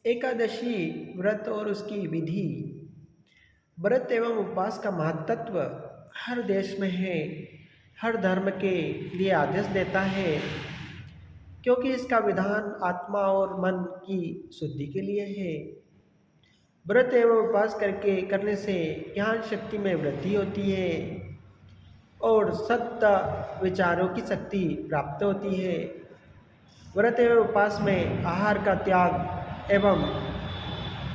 एकादशी व्रत और उसकी विधि। व्रत एवं उपवास का महत्व हर देश में है, हर धर्म के लिए आदेश देता है, क्योंकि इसका विधान आत्मा और मन की शुद्धि के लिए है। व्रत एवं उपवास करने से ज्ञान शक्ति में वृद्धि होती है और सत्य विचारों की शक्ति प्राप्त होती है। व्रत एवं उपवास में आहार का त्याग एवं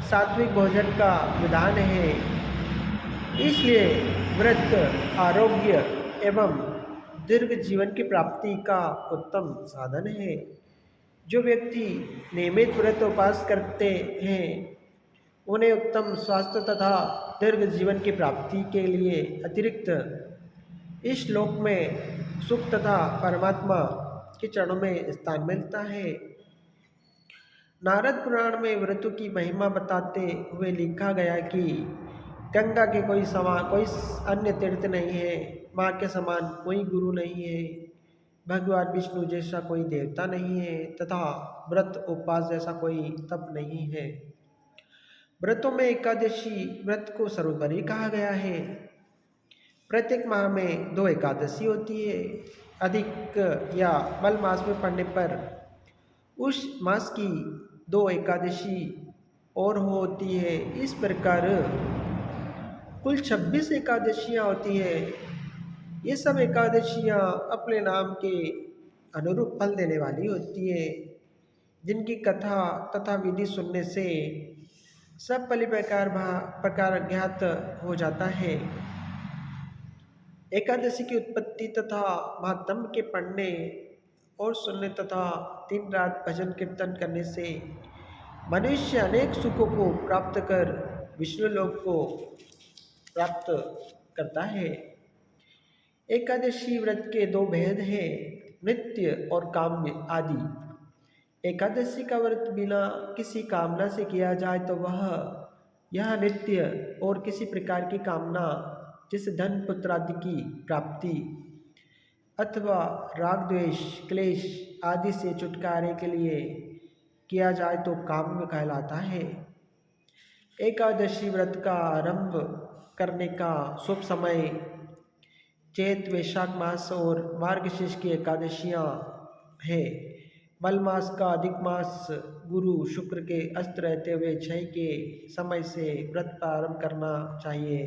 सात्विक भोजन का विधान है। इसलिए व्रत आरोग्य एवं दीर्घ जीवन की प्राप्ति का उत्तम साधन है। जो व्यक्ति नियमित व्रत उपवास करते हैं उन्हें उत्तम स्वास्थ्य तथा दीर्घ जीवन की प्राप्ति के लिए अतिरिक्त इस श्लोक में सुख तथा परमात्मा के चरणों में स्थान मिलता है। नारद पुराण में व्रतों की महिमा बताते हुए लिखा गया कि गंगा के कोई अन्य तीर्थ नहीं है, माँ के समान कोई गुरु नहीं है, भगवान विष्णु जैसा कोई देवता नहीं है तथा व्रत उपवास जैसा कोई तप नहीं है। व्रतों में एकादशी व्रत को सर्वोपरि कहा गया है। प्रत्येक माह में 2 एकादशी होती है। अधिक या मल मास में पड़ने पर उस मास की 2 एकादशी और होती है। इस प्रकार कुल 26 एकादशियाँ होती है। ये सब एकादशियाँ अपने नाम के अनुरूप फल देने वाली होती है, जिनकी कथा तथा विधि सुनने से सब प्रकार ज्ञात हो जाता है। एकादशी की उत्पत्ति तथा महात्म्य के पढ़ने और सुनने तथा दिन रात भजन कीर्तन करने से मनुष्य अनेक सुखों को प्राप्त कर विष्णु लोक को प्राप्त करता है। एकादशी व्रत के 2 भेद हैं, नित्य और काम्य आदि। एकादशी का व्रत बिना किसी कामना से किया जाए तो यह नित्य और किसी प्रकार की कामना जैसे धन पुत्र आदि की प्राप्ति अथवा राग द्वेष क्लेश आदि से छुटकारे के लिए किया जाए तो काम्य कहलाता है। एकादशी व्रत का आरंभ करने का शुभ समय चैत वैशाख मास और मार्गशीर्ष की एकादशियाँ है। मल मास का अधिक मास गुरु शुक्र के अस्त रहते हुए क्षय के समय से व्रत प्रारंभ करना चाहिए।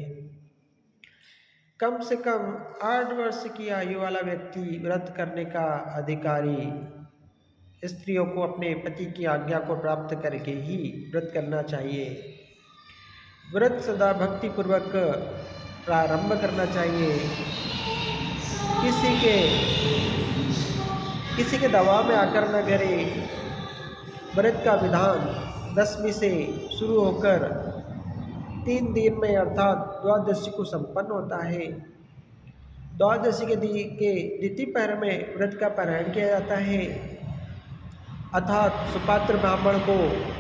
कम से कम 8 वर्ष की आयु वाला व्यक्ति व्रत करने का अधिकारी। स्त्रियों को अपने पति की आज्ञा को प्राप्त करके ही व्रत करना चाहिए। व्रत सदा भक्ति पूर्वक प्रारंभ करना चाहिए। किसी के दबाव में आकर न करे। व्रत का विधान 10वीं से शुरू होकर 3 दिन में अर्थात द्वादशी को संपन्न होता है। द्वादशी के द्वितीय पहर में व्रत का पारायण किया जाता है, अर्थात सुपात्र ब्राह्मण को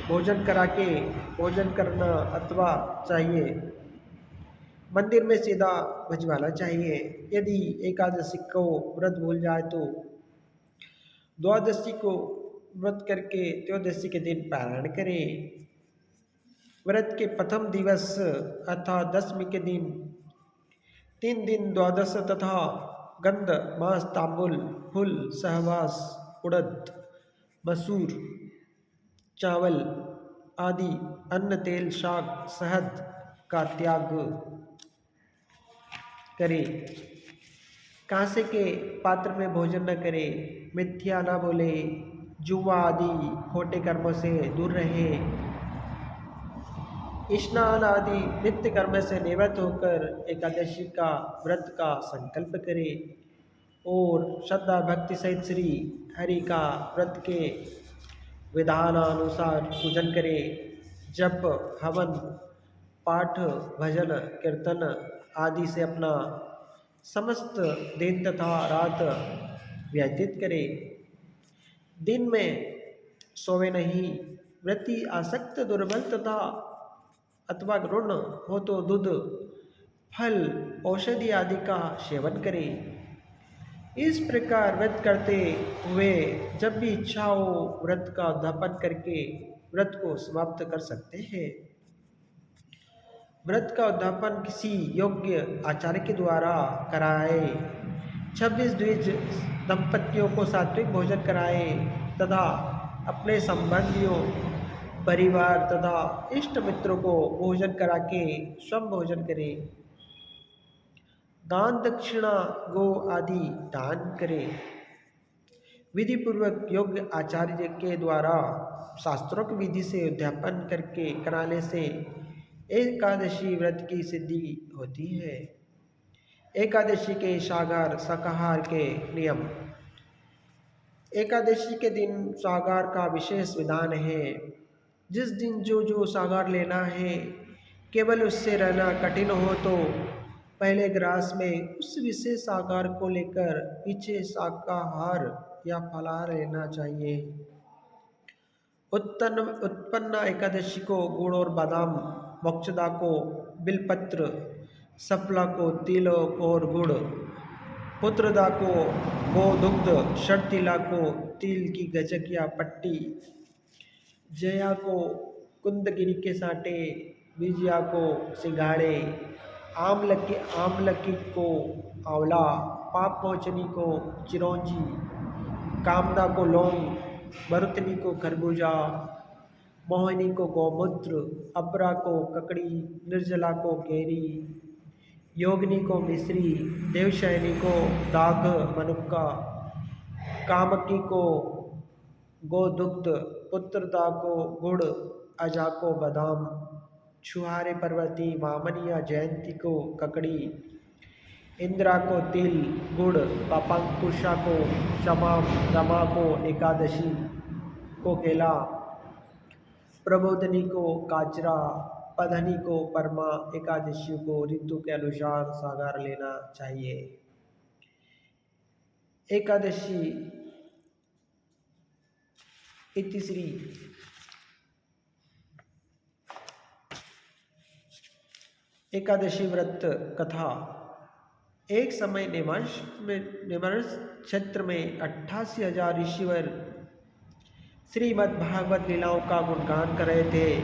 भोजन करा के भोजन करना अथवा चाहिए। मंदिर में सीधा भिजवाना चाहिए। यदि एकादशी को व्रत भूल जाए तो द्वादशी को व्रत करके त्रयोदशी के दिन पारायण करें। व्रत के प्रथम दिवस अर्थात 10वीं के दिन 3 दिन द्वादश तथा गंध मांस तांबुल फूल सहवास उड़द मसूर चावल आदि अन्न तेल शाक शहद का त्याग करें। कांसे के पात्र में भोजन न करें, मिथ्या न बोले, जुआ आदि खोटे कर्मों से दूर रहे, स्नान आदि नित्य कर्म से निवृत्त होकर एकादशी का व्रत का संकल्प करें और श्रद्धा भक्ति सहित श्री हरि का व्रत के विधानानुसार पूजन करें। जप हवन पाठ भजन कीर्तन आदि से अपना समस्त दिन तथा रात व्यतीत करें। दिन में सोवे नहीं। व्रती आसक्त दुर्बल तथा अथवा ऋण हो तो दूध फल औषधि आदि का सेवन करें। इस प्रकार व्रत करते हुए जब भी इच्छा हो व्रत का उद्यापन करके व्रत को समाप्त कर सकते हैं। व्रत का उद्यापन किसी योग्य आचार्य के द्वारा कराए, 26 द्विज दंपतियों को सात्विक भोजन कराए तथा अपने संबंधियों, परिवार तथा इष्ट मित्रों को भोजन करा के स्वयं भोजन करे। दान दक्षिणा गो आदि दान करे। विधि पूर्वक योग्य आचार्य के द्वारा शास्त्रोक्त विधि से उद्यापन करके कराने से एकादशी व्रत की सिद्धि होती है। एकादशी के शाकाहार के नियम। एकादशी के दिन शाकाहार का विशेष विधान है। जिस दिन जो शाकाहार लेना है, केवल उससे रहना कठिन हो तो पहले ग्रास में उस विशेष शाकाहार को लेकर पीछे शाकाहार या फलाहार लेना चाहिए। उत्पन्न एकादशी को गुड़ और बादाम, मोक्षदा को बिलपत्र, सफला को तिल और गुड़, पुत्रदा को गोदुग्ध, शर्तिला को तिल की गजक या पट्टी, जया को कुंदगिरी के साटे, विजया को सिंगाड़े, आमलकी को आंवला, पाप मोचनी को चिरौंजी, कामदा को लौंग, भरतनी को खरबूजा, मोहिनी को गौमूत्र, अपरा को ककड़ी, निर्जला को केरी, योगिनी को मिश्री, देवशयनी को दाघ मनुक्का, कामकी को गोदुग्ध, पुत्रदा को गुड़, अजा को बादाम, छुहारे पर्वती, वामनी या जयंती को ककड़ी, इंद्रा को तिल गुड़, पापांकुशा को शमाम, रमा को एकादशी को केला, प्रबोधनी को काचरा, पधनी को परमा। एकादशी को ऋतु के अनुसार शाकाहार लेना चाहिए। एकादशी इतिश्री। एकादशी व्रत कथा। एक समय निमर्ष क्षेत्र में 88,000 ऋषिवर श्रीमद् भागवत लीलाओं का गुणगान कर रहे थे।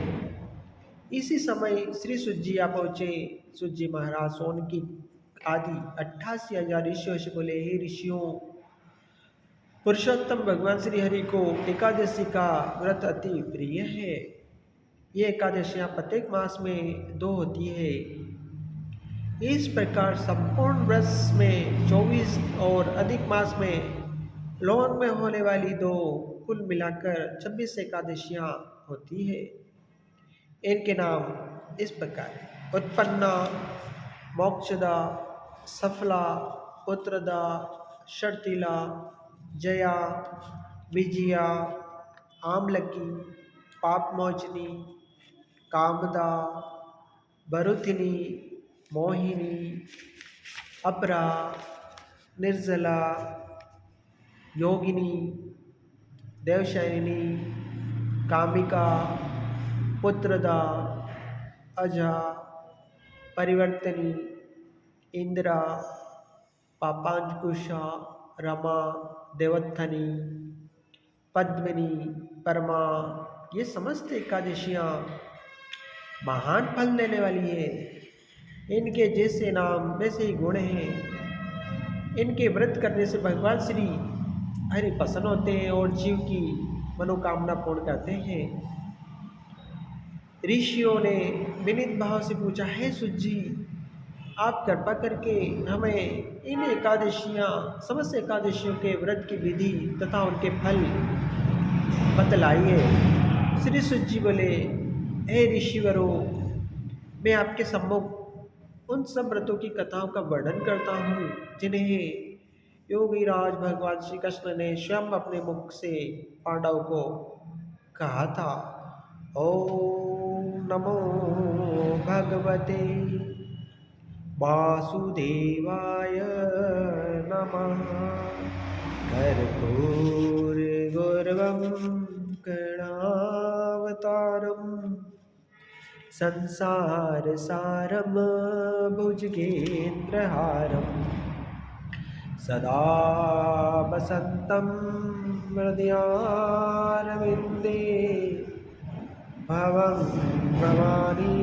इसी समय श्री सुजी आ पहुँचे। सुजी महाराज सोनकी आदि 88,000 ऋषियों से बोले, हे ऋषियों, पुरुषोत्तम भगवान श्री हरि को एकादशी का व्रत अति प्रिय है। ये एकादशियाँ प्रत्येक मास में 2 होती है। इस प्रकार संपूर्ण वर्ष में 24 और अधिक मास में लोन में होने वाली 2 कुल मिलाकर 26 एकादशियाँ होती है। इनके नाम इस प्रकार है: उत्पन्ना, मोक्षदा, सफला, पुत्रदा, शर्तिला, जया, विजया, आमलकी, पापमोचनी, कामदा, भरुथिनी, मोहिनी, अपरा, निर्जला, योगिनी, देवशयनी, कामिका, पुत्रदा, अजा, परिवर्तनी, इंद्रा, पापांकुशा, रमा, देवोत्थनी, पद्मिनी, परमा। ये समस्त एकादशियाँ महान फल देने वाली है। इनके जैसे नाम वैसे ही गुण हैं। इनके व्रत करने से भगवान श्री हरि प्रसन्न होते हैं और जीव की मनोकामना पूर्ण करते हैं। ऋषियों ने विनीत भाव से पूछा, हे सुजी, आप कृपा करके हमें इन एकादशियाँ, समस्त एकादशियों के व्रत की विधि तथा उनके फल बतलाइए। श्री सुजी बोले, हे ऋषिवरों, मैं आपके सम्मुख उन सब व्रतों की कथाओं का वर्णन करता हूँ जिन्हें योगीराज भगवान श्री कृष्ण ने स्वयं अपने मुख से पांडवों को कहा था। ओम नमो भगवते वासुदेवाय नमः। कर्पूरगौरवं करुणावतारम् संसारसारं भुजगेन्द्रहारं सदा वसन्तं हृदयारविन्दे भवं भवानी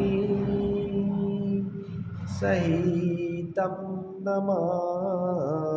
सहितं नमामि।